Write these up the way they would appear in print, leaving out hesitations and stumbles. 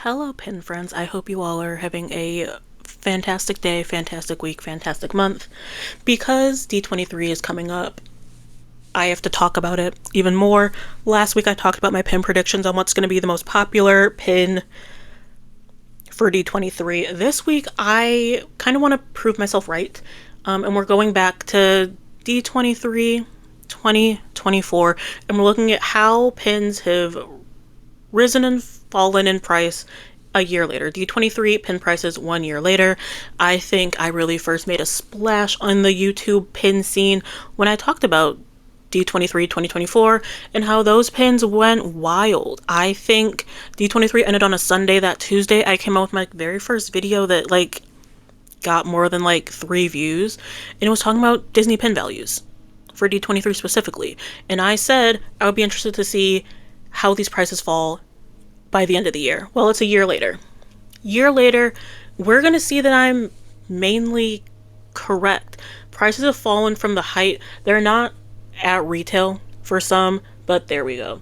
Hello, pin friends. I hope you all are having a fantastic day, fantastic week, fantastic month. Because D23 is coming up, I have to talk about it even more. Last week I talked about my pin predictions on what's going to be the most popular pin for D23. This week I kind of want to prove myself right. And we're going back to D23 2024, and we're looking at how pins have risen and fallen in price a year later. D23 pin prices 1 year later. I think I really first made a splash on the YouTube pin scene when I talked about D23 2024 and how those pins went wild. I think D23 ended on a Sunday. That Tuesday I came out with my very first video that got more than 3 views, and it was talking about Disney pin values for D23 specifically. And I said I would be interested to see how these prices fall by the end of the year. Well, it's a year later. Year later, we're going to see that I'm mainly correct. Prices have fallen from the height. They're not at retail for some, but there we go.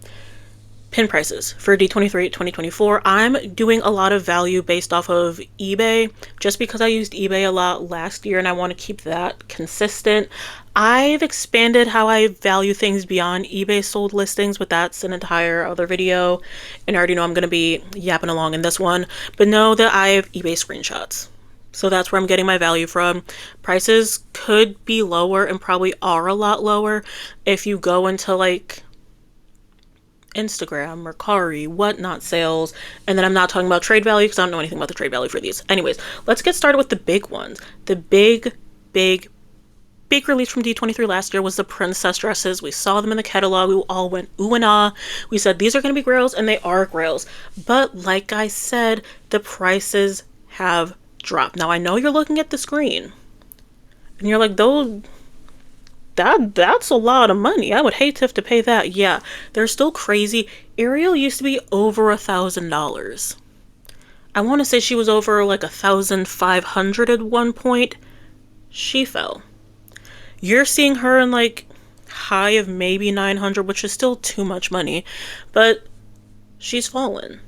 Pin prices for D23 2024. I'm doing a lot of value based off of eBay just because I used eBay a lot last year and I want to keep that consistent. I've expanded how I value things beyond eBay sold listings, but that's an entire other video, and I already know I'm going to be yapping along in this one, but know that I have eBay screenshots. So that's where I'm getting my value from. Prices could be lower and probably are a lot lower if you go into Instagram, Mercari, whatnot sales, and then I'm not talking about trade value because I don't know anything about the trade value for these. Anyways, let's get started with the big ones. The big release from D23 last year was the princess dresses. We saw them in the catalog. We all went ooh and ah. We said these are going to be grails, and they are grails. But like I said, the prices have dropped. Now I know you're looking at the screen and you're like, that's a lot of money. I would hate to have to pay that. Yeah, they're still crazy. Ariel used to be over $1,000. I want to say she was over 1,500 at one point. She fell. You're seeing her in high of maybe 900, which is still too much money, but she's fallen.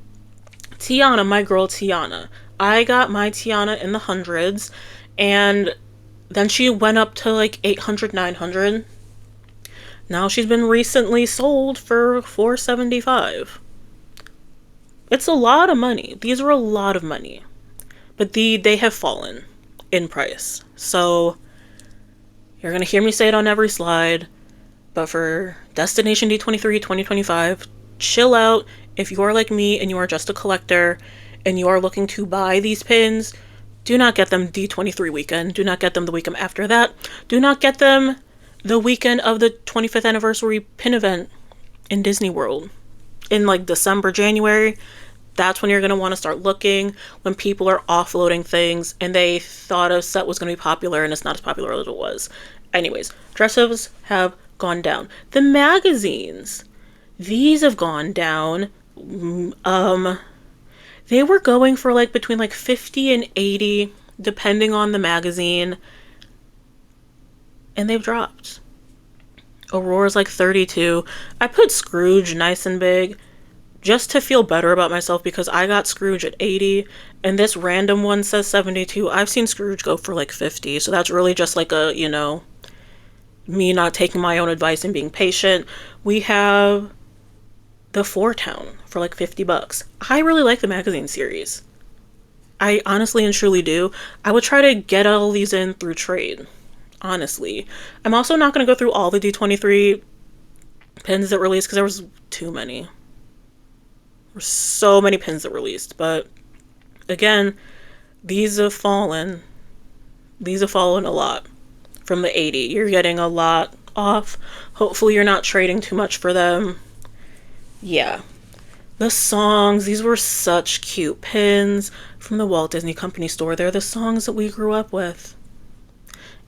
Tiana, my girl Tiana. I got my Tiana in the hundreds, and then she went up to 800, 900. Now she's been recently sold for $475. It's a lot of money. These are a lot of money, but they have fallen in price. So you're going to hear me say it on every slide, but for Destination D23 2025, chill out. If you are like me and you are just a collector and you are looking to buy these pins, do not get them D23 weekend. Do not get them the weekend after that. Do not get them the weekend of the 25th anniversary pin event in Disney World in December, January. That's when you're going to want to start looking, when people are offloading things and they thought a set was going to be popular and it's not as popular as it was. Anyways, dresses have gone down. The magazines, these have gone down. They were going for between 50 and 80 depending on the magazine, and they've dropped. Aurora's 32. I put Scrooge nice and big just to feel better about myself because I got Scrooge at 80 and this random one says 72. I've seen Scrooge go for 50, so that's really just me not taking my own advice and being patient. We have the Four Town for $50. I really like the magazine series. I honestly and truly do. I would try to get all these in through trade, honestly. I'm also not going to go through all the D23 pins that released because there was too many. There were so many pins that released, but again, these have fallen. These have fallen a lot from the 80. You're getting a lot off. Hopefully you're not trading too much for them. Yeah. The songs, these were such cute pins from the Walt Disney Company store. They're the songs that we grew up with.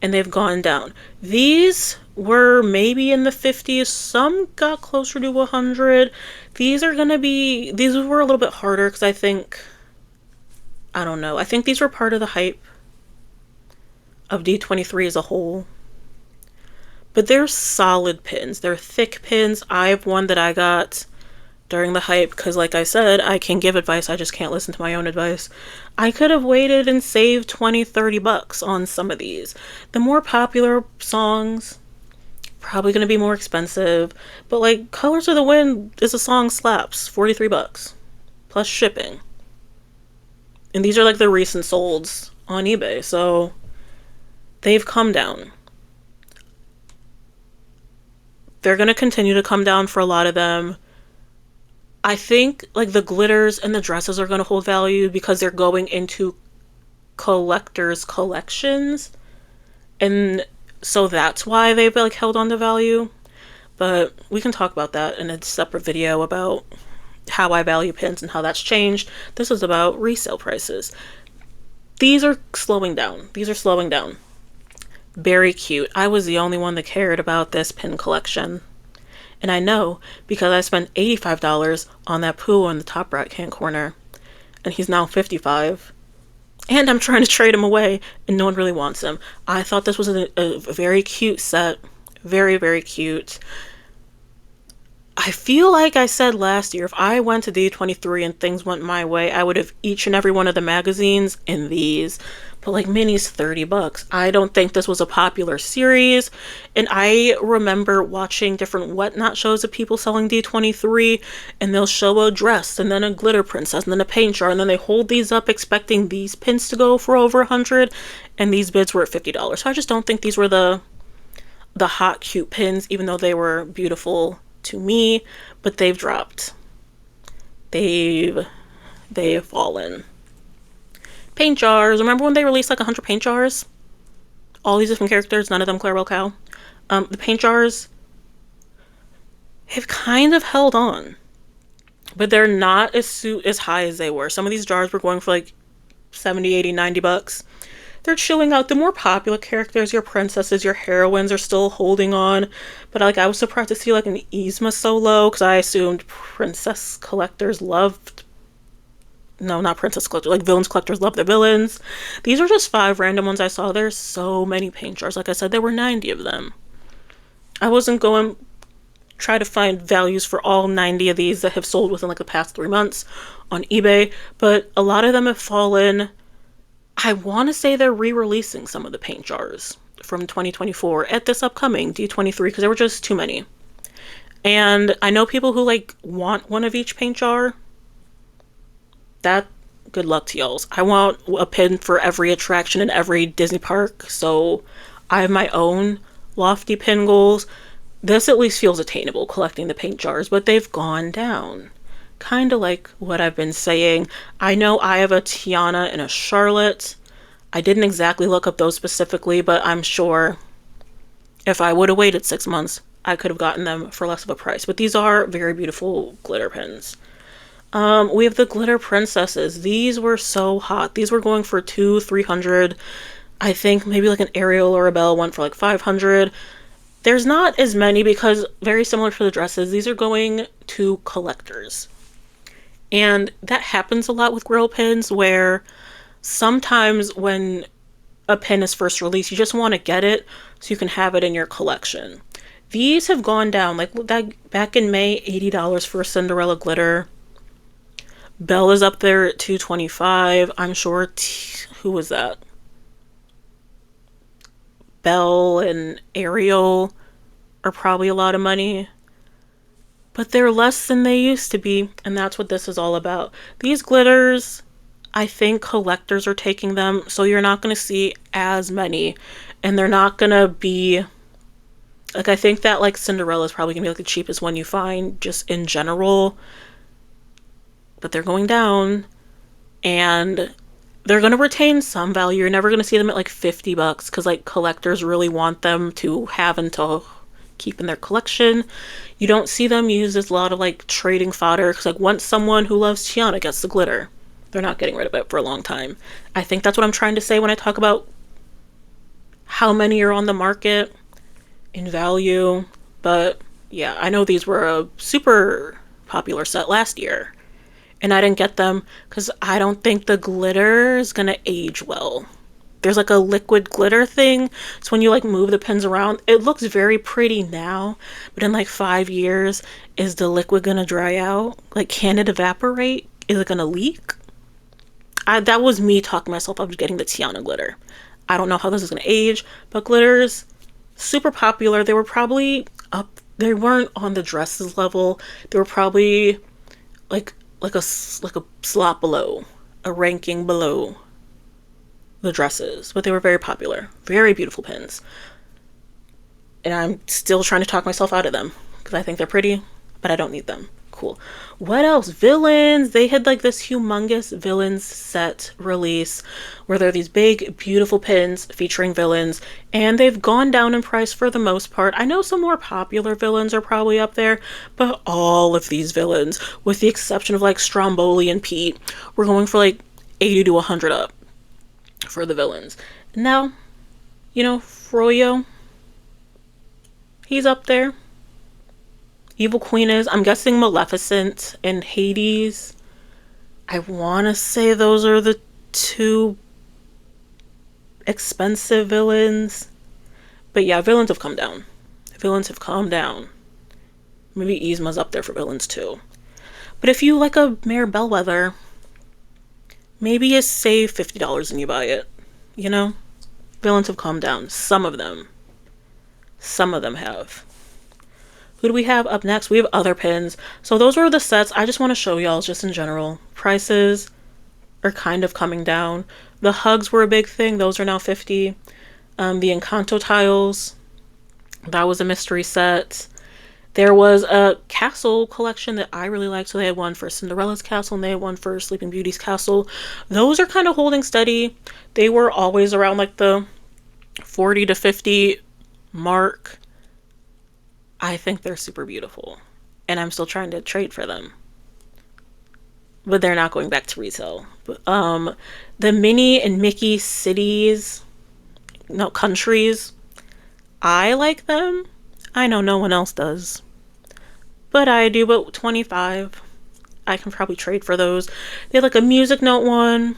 And they've gone down. These were maybe in the 50s. Some got closer to 100. These were a little bit harder because I don't know. I think these were part of the hype of D23 as a whole. But they're solid pins. They're thick pins. I have one that I got during the hype, because like I said, I can give advice, I just can't listen to my own advice. I could have waited and saved 20-30 bucks on some of these. The more popular songs, probably going to be more expensive, but like Colors of the Wind is a song, slaps, 43 bucks plus shipping. And these are like the recent solds on eBay, so they've come down. They're going to continue to come down for a lot of them. I think like the glitters and the dresses are going to hold value because they're going into collectors' collections, and so that's why they've like held on to value. But we can talk about that in a separate video about how I value pins and how that's changed. This is about resale prices. These are slowing down. These are slowing down. Very cute. I was the only one that cared about this pin collection. And I know because I spent $85 on that Pooh in the top right hand corner. And he's now $55. And I'm trying to trade him away and no one really wants him. I thought this was a very cute set. Very, very cute. I feel like I said last year, if I went to D23 and things went my way, I would have each and every one of the magazines in these. But like Minnie's 30 bucks. I don't think this was a popular series. And I remember watching different whatnot shows of people selling D23, and they'll show a dress and then a glitter princess and then a paint jar, and then they hold these up expecting these pins to go for over 100, and these bids were at $50. So I just don't think these were the hot cute pins, even though they were beautiful to me, but they've dropped. They've fallen. Paint jars. Remember when they released like 100 paint jars? All these different characters, none of them Clarabelle Cow. The paint jars have kind of held on, but they're not as high as they were. Some of these jars were going for like 70, 80, 90 bucks. They're chilling out. The more popular characters, your princesses, your heroines, are still holding on. But like, I was surprised to see like an Yzma so low, because I assumed princess collectors loved... No, not princess collectors. Like villains collectors love their villains. These are just 5 random ones I saw. There's so many paint jars. Like I said, there were 90 of them. I wasn't going try to find values for all 90 of these that have sold within like the past 3 months on eBay, but a lot of them have fallen. I want to say they're re-releasing some of the paint jars from 2024 at this upcoming D23 because there were just too many. And I know people who like want one of each paint jar. That, good luck to y'all. I want a pin for every attraction in every Disney park, so I have my own lofty pin goals. This at least feels attainable, collecting the paint jars, but they've gone down. Kind of like what I've been saying. I know I have a Tiana and a Charlotte. I didn't exactly look up those specifically, but I'm sure if I would have waited 6 months, I could have gotten them for less of a price. But these are very beautiful glitter pins. We have the glitter princesses. These were so hot. These were going for $200-$300. I think maybe like an Ariel or a Belle went for like $500. There's not as many because, very similar to the dresses, these are going to collectors. And that happens a lot with grill pins, where sometimes when a pin is first released, you just want to get it so you can have it in your collection. These have gone down. Like that back in May, $80 for a Cinderella glitter. Belle is up there at $225. I'm sure, who was that? Belle and Ariel are probably a lot of money. But they're less than they used to be, and that's what this is all about. These glitters, I think collectors are taking them, so you're not going to see as many, and they're not going to be... Like, I think that, like, Cinderella is probably going to be, like, the cheapest one you find, just in general. But they're going down, and they're going to retain some value. You're never going to see them at like $50 because like collectors really want them to have and to keep in their collection. You don't see them used as a lot of like trading fodder because like once someone who loves Tiana gets the glitter, they're not getting rid of it for a long time. I think that's what I'm trying to say when I talk about how many are on the market in value. But yeah, I know these were a super popular set last year. And I didn't get them because I don't think the glitter is going to age well. there's like a liquid glitter thing. So when you like move the pins around, it looks very pretty now, but in like 5 years, is the liquid gonna dry out? Like, can it evaporate? Is it gonna leak? That was me talking myself up to getting the Tiana glitter. I don't know how this is gonna age, but glitters, super popular. They were probably up, they weren't on the dresses level. They were probably like a slot below, a ranking below the dresses, but they were very popular, very beautiful pins. And I'm still trying to talk myself out of them because I think they're pretty, but I don't need them. Cool. What else? Villains. They had like this humongous villains set release where there are these big, beautiful pins featuring villains, and they've gone down in price for the most part. I know some more popular villains are probably up there, but all of these villains, with the exception of like Stromboli and Pete, were going for like 80 to 100 up for the villains. Now, Froyo, he's up there. Evil Queen is, I'm guessing, Maleficent and Hades. I want to say those are the two expensive villains. But yeah, villains have come down. Villains have come down. Maybe Yzma's up there for villains too. But if you like a Mayor Bellwether, maybe you save $50 and you buy it. Villains have come down. Some of them. Some of them have. Who do we have up next? We have other pins. So those were the sets. I just want to show y'all just in general. Prices are kind of coming down. The hugs were a big thing. Those are now 50. The Encanto tiles, that was a mystery set. There was a castle collection that I really liked. So they had one for Cinderella's castle and they had one for Sleeping Beauty's castle. Those are kind of holding steady. They were always around like the 40 to 50 mark. I think they're super beautiful, and I'm still trying to trade for them, but they're not going back to retail. But, the Minnie and Mickey countries, I like them. I know no one else does, but I do. But 25, I can probably trade for those. They have like a music note one.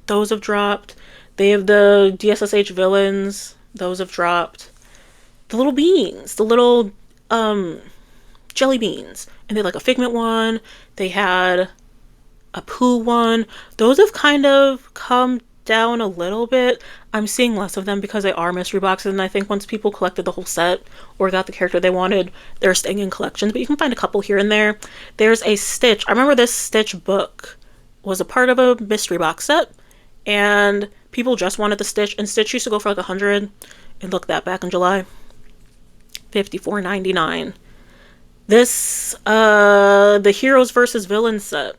Those have dropped. They have the DSSH villains. Those have dropped. The little beans, the little jelly beans, and they had like a Figment one. They had a Pooh one. Those have kind of come down a little bit. I'm seeing less of them because they are mystery boxes, and I think once people collected the whole set or got the character they wanted, they're staying in collections, but you can find a couple here and there. There's a Stitch. I remember this Stitch book was a part of a mystery box set, and people just wanted the Stitch, and Stitch used to go for like 100, and look that back in July. $54.99. This, the Heroes versus Villains set.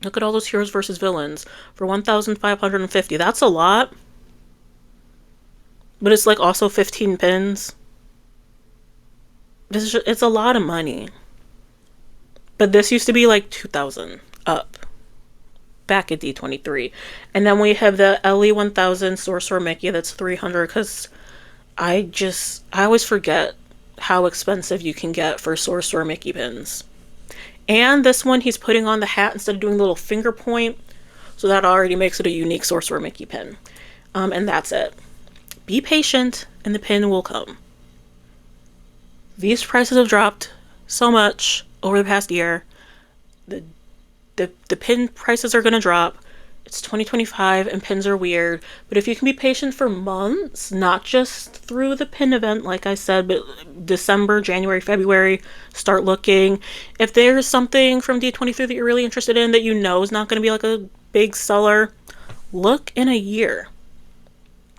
Look at all those Heroes versus Villains for $1,550. That's a lot. But it's like also 15 pins. It's a lot of money. But this used to be like 2,000 up. Back at D23. And then we have the LE 1000 Sorcerer Mickey that's 300 because I always forget how expensive you can get for Sorcerer Mickey pins. And this one, he's putting on the hat instead of doing a little finger point. So that already makes it a unique Sorcerer Mickey pin. And that's it. Be patient and the pin will come. These prices have dropped so much over the past year. The pin prices are going to drop. It's 2025 and pins are weird, but if you can be patient for months, not just through the pin event, like I said, but December, January, February, start looking. If there's something from D23 that you're really interested in that you know is not going to be like a big seller, look in a year.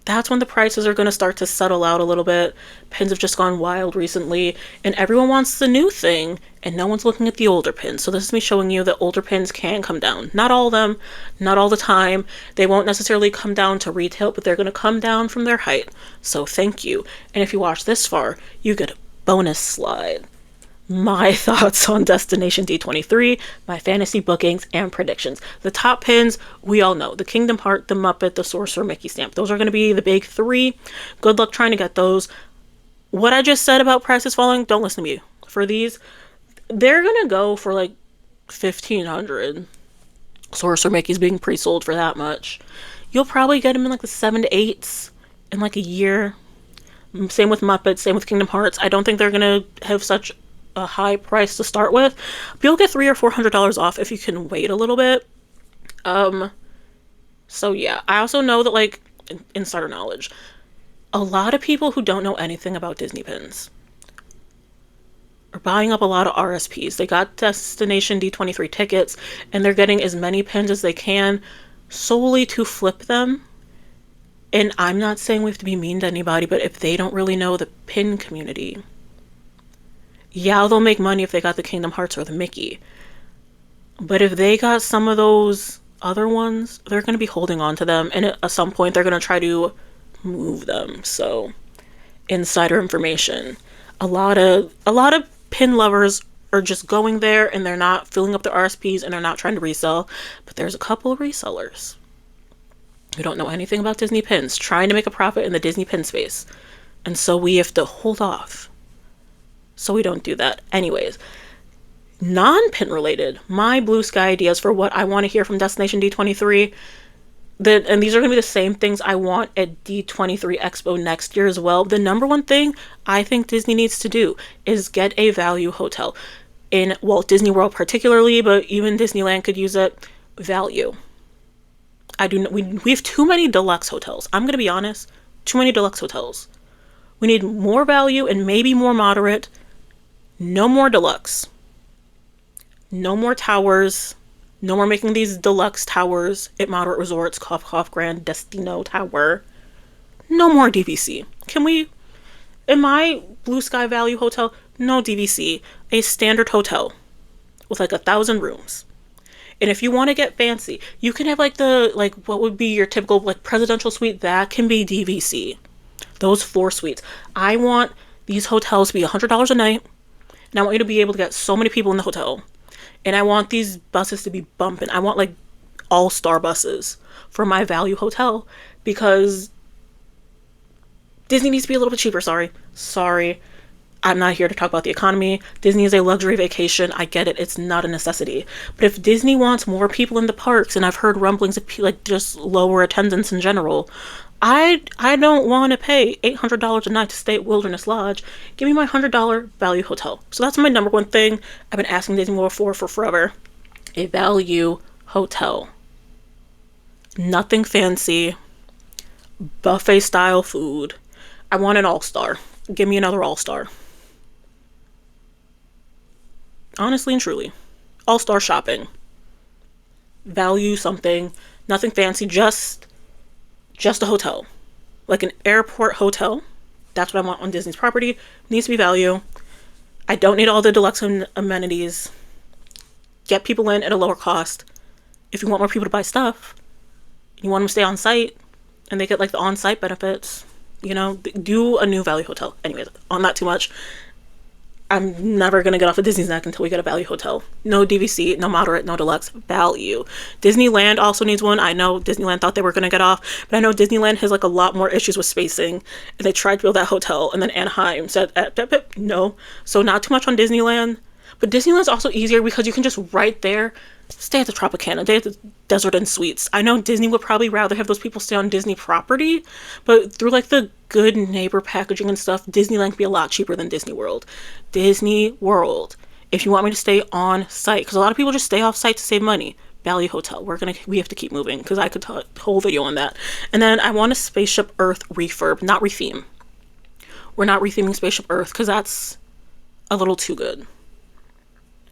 That's when the prices are going to start to settle out a little bit. Pins have just gone wild recently, and everyone wants the new thing, and no one's looking at the older pins. So this is me showing you that older pins can come down. Not all of them, not all the time. They won't necessarily come down to retail, but they're going to come down from their height. So thank you. And if you watch this far, you get a bonus slide. My thoughts on Destination D23, my fantasy bookings, and predictions. The top pins, we all know. The Kingdom Heart, the Muppet, the Sorcerer Mickey stamp. Those are going to be the big three. Good luck trying to get those. What I just said about prices falling, don't listen to me. For these, they're going to go for like $1,500 Sorcerer Mickey's being pre-sold for that much. You'll probably get them in like the 7 to 8s in like a year. Same with Muppets, same with Kingdom Hearts. I don't think they're gonna have such a high price to start with, but you'll get $300 or $400 off if you can wait a little bit. So yeah, I also know that, like, insider knowledge, a lot of people who don't know anything about Disney pins are buying up a lot of RSPs. They got Destination D23 tickets, and they're getting as many pins as they can solely to flip them. And I'm not saying we have to be mean to anybody, but if they don't really know the pin community, yeah, they'll make money if they got the Kingdom Hearts or the Mickey. But if they got some of those other ones, they're going to be holding on to them, and at some point they're going to try to move them. So, insider information. A lot of pin lovers are just going there and they're not filling up their RSPs and they're not trying to resell. But there's a couple of resellers who don't know anything about Disney pins trying to make a profit in the Disney pin space. And so we have to hold off so we don't do that. Anyways, non-pin related, my blue sky ideas for what I want to hear from Destination D23, and these are going to be the same things I want at D23 Expo next year as well. The number one thing I think Disney needs to do is get a value hotel. In Walt Disney World particularly, but even Disneyland could use it. Value. We have too many deluxe hotels. I'm going to be honest. Too many deluxe hotels. We need more value and maybe more moderate. No more deluxe. No more towers. No more making these deluxe towers at moderate resorts. Cough, cough, Grand Destino Tower. No more DVC. Can we, in my Blue Sky Value Hotel, no DVC. A standard hotel with like 1,000 rooms. And if you want to get fancy, you can have like what would be your typical like presidential suite. That can be DVC. Those 4 suites. I want these hotels to be $100 a night. And I want you to be able to get so many people in the hotel. And I want these buses to be bumping. I want like all-star buses for my value hotel because Disney needs to be a little bit cheaper. Sorry. I'm not here to talk about the economy. Disney is a luxury vacation. I get it. It's not a necessity. But if Disney wants more people in the parks, and I've heard rumblings of like just lower attendance in general, I don't want to pay $800 a night to stay at Wilderness Lodge. Give me my $100 value hotel. So that's my number one thing I've been asking Disney World for forever. A value hotel. Nothing fancy. Buffet style food. I want an all-star. Give me another all-star. Honestly and truly. All-star shopping. Value something. Nothing fancy. Just a hotel. Like an airport hotel. That's what I want on Disney's property. Needs to be value. I don't need all the deluxe amenities. Get people in at a lower cost. If you want more people to buy stuff, you want them to stay on site, and they get like the on-site benefits, do a new value hotel. Anyways, on that too much. I'm never going to get off of Disney's neck until we get a value hotel. No DVC, no moderate, no deluxe. Value. Disneyland also needs one. I know Disneyland thought they were going to get off, but I know Disneyland has like a lot more issues with spacing, and they tried to build that hotel, and then Anaheim said, no. So not too much on Disneyland. But Disneyland's also easier because you can just right there stay at the Tropicana, stay at the Desert Inn Suites. I know Disney would probably rather have those people stay on Disney property, but through like the good neighbor packaging and stuff, Disneyland can be a lot cheaper than Disney World. Disney World, if you want me to stay on site, because a lot of people just stay off site to save money. Value hotel. We have to keep moving because I could tell a whole video on that. And then I want a Spaceship Earth refurb, not retheme. We're not retheming Spaceship Earth because that's a little too good.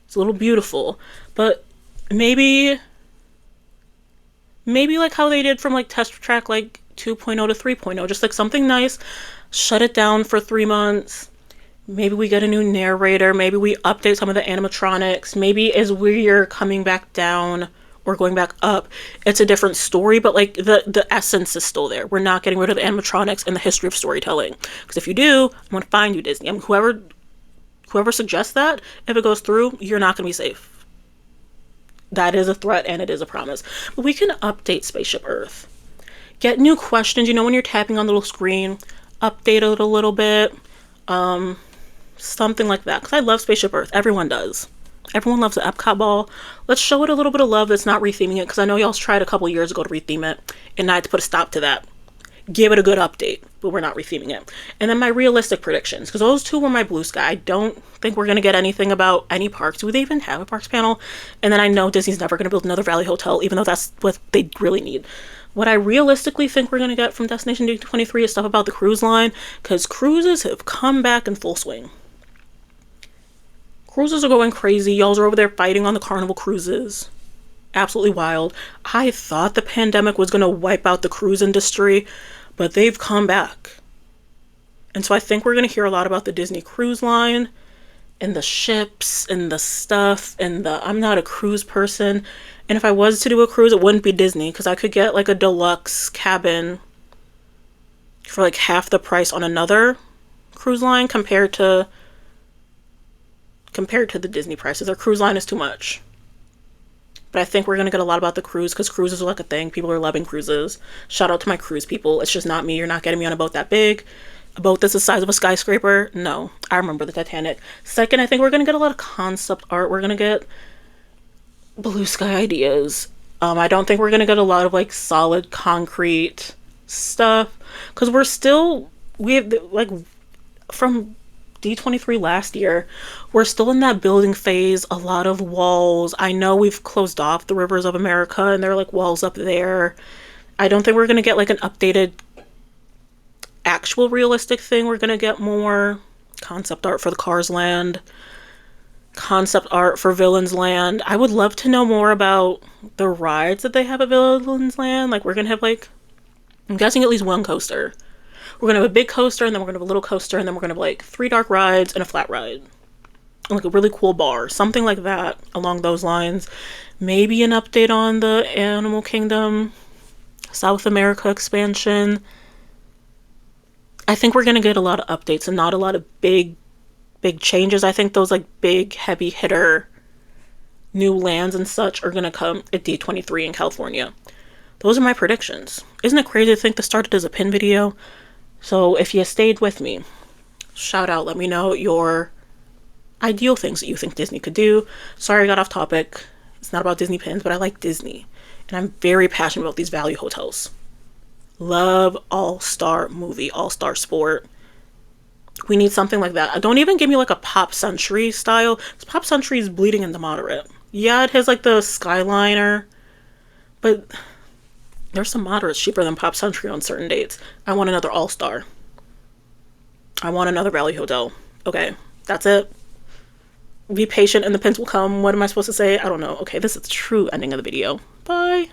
It's a little beautiful, but maybe like how they did from like Test Track like 2.0 to 3.0, just like something nice. Shut it down for 3 months. Maybe we get a new narrator. Maybe we update some of the animatronics. Maybe as we're coming back down or going back up, it's a different story, but like the essence is still there. We're not getting rid of the animatronics and the history of storytelling. Because if you do, I'm going to find you, Disney. Whoever suggests that, if it goes through, you're not going to be safe. That is a threat and it is a promise. But we can update Spaceship Earth. Get new questions. When you're tapping on the little screen, update it a little bit. Something like that. Because I love Spaceship Earth. Everyone does. Everyone loves the Epcot ball. Let's show it a little bit of love that's not retheming it, because I know y'all tried a couple years ago to retheme it, and I had to put a stop to that. Give it a good update, but we're not retheming it. And then my realistic predictions, because those two were my blue sky. I don't think we're going to get anything about any parks. Do they even have a parks panel? And then I know Disney's never going to build another Valley Hotel, even though that's what they really need. What I realistically think we're going to get from Destination D23 is stuff about the cruise line, because cruises have come back in full swing. Cruises are going crazy. Y'all are over there fighting on the Carnival cruises. Absolutely wild. I thought the pandemic was going to wipe out the cruise industry, but they've come back. And so I think we're going to hear a lot about the Disney Cruise Line and the ships and the stuff and the I'm not a cruise person. And if I was to do a cruise, it wouldn't be Disney, because I could get like a deluxe cabin for like half the price on another cruise line compared to the Disney prices. Their cruise line is too much. But I think we're going to get a lot about the cruise, because cruises are like a thing. People are loving cruises. Shout out to my cruise people. It's just not me. You're not getting me on a boat that big. A boat that's the size of a skyscraper. No. I remember the Titanic. Second, I think we're going to get a lot of concept art. We're going to get blue sky ideas. I don't think we're going to get a lot of like solid concrete stuff, because we have like from D23 last year, we're still in that building phase. A lot of walls. I know we've closed off the Rivers of America and there are like walls up there. I don't think we're going to get like an updated actual realistic thing. We're going to get more concept art for the Cars Land, concept art for Villains Land. I would love to know more about the rides that they have at Villains Land. Like, we're going to have like, I'm guessing at least one coaster. We're going to have a big coaster, and then we're going to have a little coaster, and then we're going to have like 3 dark rides and a flat ride. And like a really cool bar. Something like that along those lines. Maybe an update on the Animal Kingdom South America expansion. I think we're going to get a lot of updates and not a lot of big changes. I think those like big heavy hitter new lands and such are going to come at D23 in California. Those are my predictions. Isn't it crazy to think this started as a pin video? So if you stayed with me, shout out, let me know your ideal things that you think Disney could do. Sorry I got off topic. It's not about Disney pins, but I like Disney. And I'm very passionate about these value hotels. Love All-Star movie, All-Star sport. We need something like that. Don't even give me like a Pop Century style. Pop Century is bleeding into moderate. Yeah, it has like the Skyliner, but there's some moderates cheaper than Pop Century on certain dates. I want another All-Star. I want another Valley Hotel. Okay, that's it. Be patient and the pins will come. What am I supposed to say? I don't know. Okay, this is the true ending of the video. Bye.